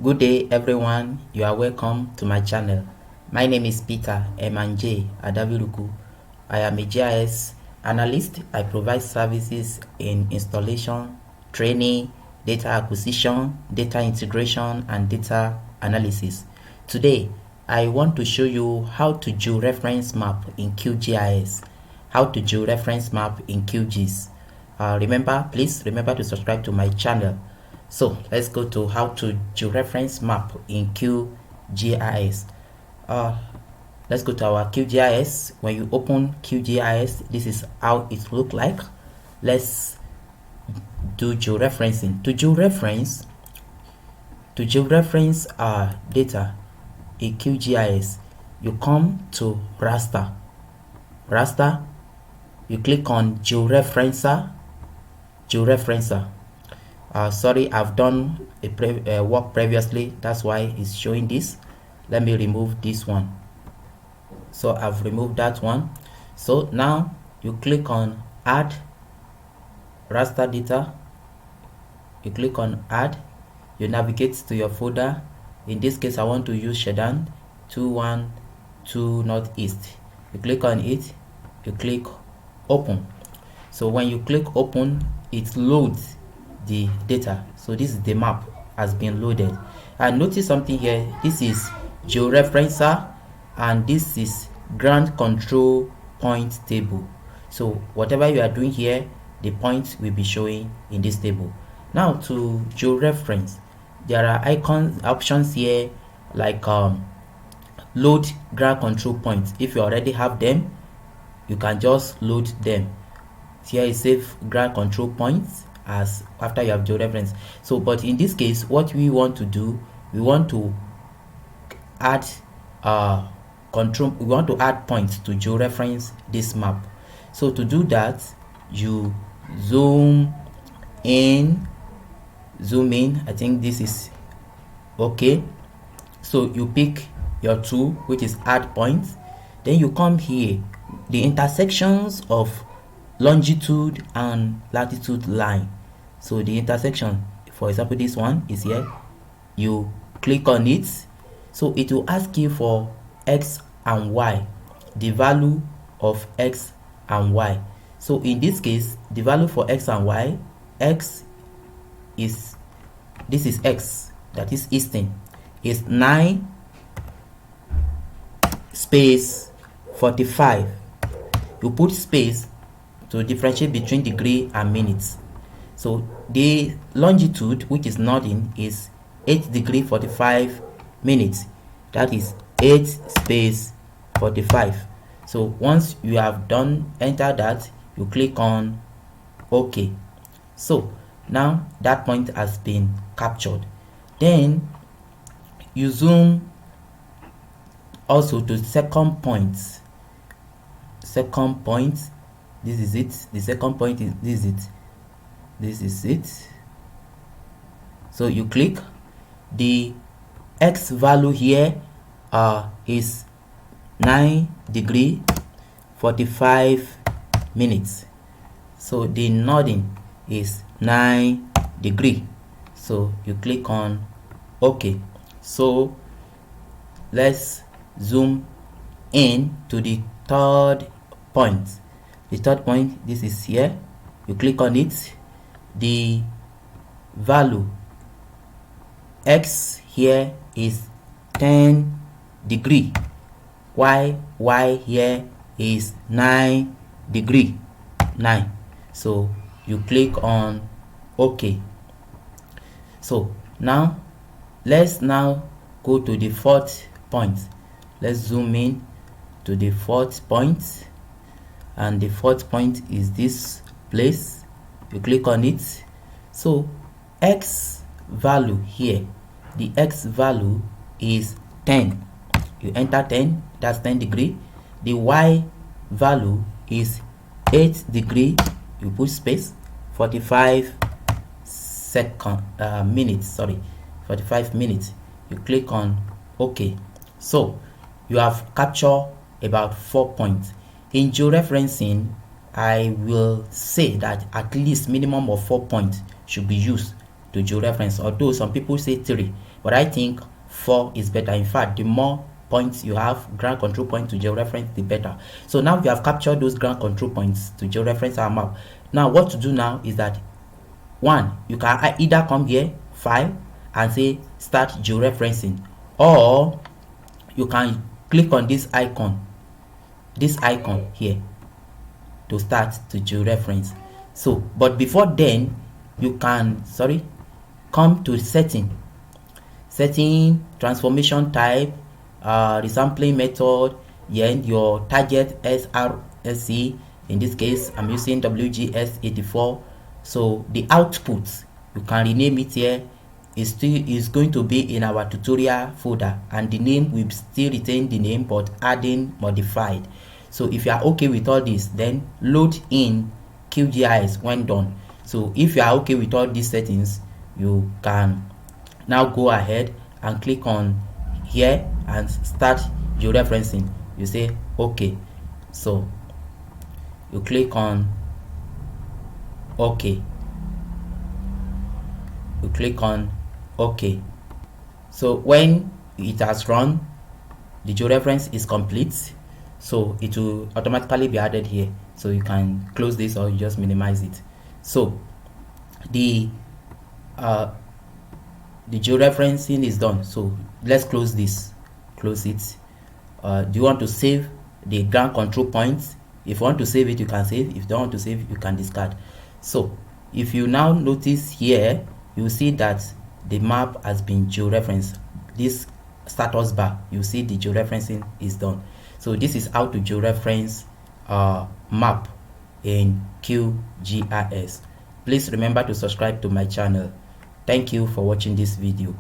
Good day everyone, you are welcome to my channel. My name is Peter Emanje Adaviruku. I am a GIS analyst. I provide services in installation, training, data acquisition, data integration, and data analysis. Today, I want to show you how to georeference map in QGIS, how to georeference map in QGIS. Please remember to subscribe to my channel. So let's go to how to georeference map in QGIS. Let's go to our QGIS. When you open QGIS, this is how it look like. Let's do georeferencing. To georeference our data in QGIS, you come to raster. You click on Georeferencer. Sorry, I've done a work previously, that's why it's showing this. Let me remove this one. So I've removed that one. So now you click on add raster data. You click on add. You navigate to your folder. In this case, I want to use Shedan 212 Northeast. You click on it. You click open. So when you click open, it loads the data. So this is the map has been loaded. And notice something here. This is Georeferencer and this is ground control point table. So whatever you are doing here, the points will be showing in this table. Now to georeference, there are options here like load ground control points. If you already have them, you can just load them. Here is save ground control points as after you have georeference. So but in this case, what we want to do, we want to add points to georeference this map. So to do that, you zoom in. I think this is okay. So you pick your tool, which is add points. Then you come here, the intersections of longitude and latitude line. So the intersection, for example, this one is here. You click on it, so it will ask you for x and y, the value of x and y. So in this case, the value for x and y, this is x, that is eastern, is 9 space 45. You put space to differentiate between degree and minutes. So the longitude, which is northern, is 8 degree 45 minutes. That is 8 space 45. So once you have done enter that, you click on OK. So now that point has been captured. Then you zoom also to second point. This is it. The second point is this is it. So you click. The x value here is 9 degree 45 minutes. So the northern is 9 degree. So you click on OK. So let's zoom in to the third point. The third point, this is here. You click on it. The value x here is 10 degree. Y here is 9 degree. 9. So you click on OK. So now let's go to the fourth point. Let's zoom in to the fourth point, and the fourth point is this place. You click on it. So x value here, the x value is 10. You enter 10, that's 10 degree. The y value is 8 degree. You put space. 45 minutes. 45 minutes. You click on OK. So you have captured about 4 points. In georeferencing, I will say that at least minimum of 4 points should be used to georeference, although some people say 3, but I think 4 is better. In fact, the more points you have, ground control point to georeference, the better. So now we have captured those ground control points to georeference our map. Now what to do now is that, one, you can either come here, file, and say start georeferencing, or you can click on this icon here to start to georeference. So but before then, you can come to setting, transformation type, resampling method, and your target SRSC. In this case, I'm using WGS 84. So the output, you can rename it here. Is going to be in our tutorial folder, and the name will still retain the name but adding modified. So if you are okay with all this, then load in QGIS when done. So if you are okay with all these settings, you can now go ahead and click on here and start georeferencing. You say okay, so you click on okay, you click on okay. So when it has run, the georeference is complete, so it will automatically be added here. So you can close this or you just minimize it. So the georeferencing is done. So let's close this, close it. Do you want to save the ground control points? If you want to save it, you can save. If you don't want to save, you can discard. So if you now notice here, you see that the map has been georeferenced. This status bar, you see the georeferencing is done. So this is how to georeference map in QGIS. Please remember to subscribe to my channel. Thank you for watching this video.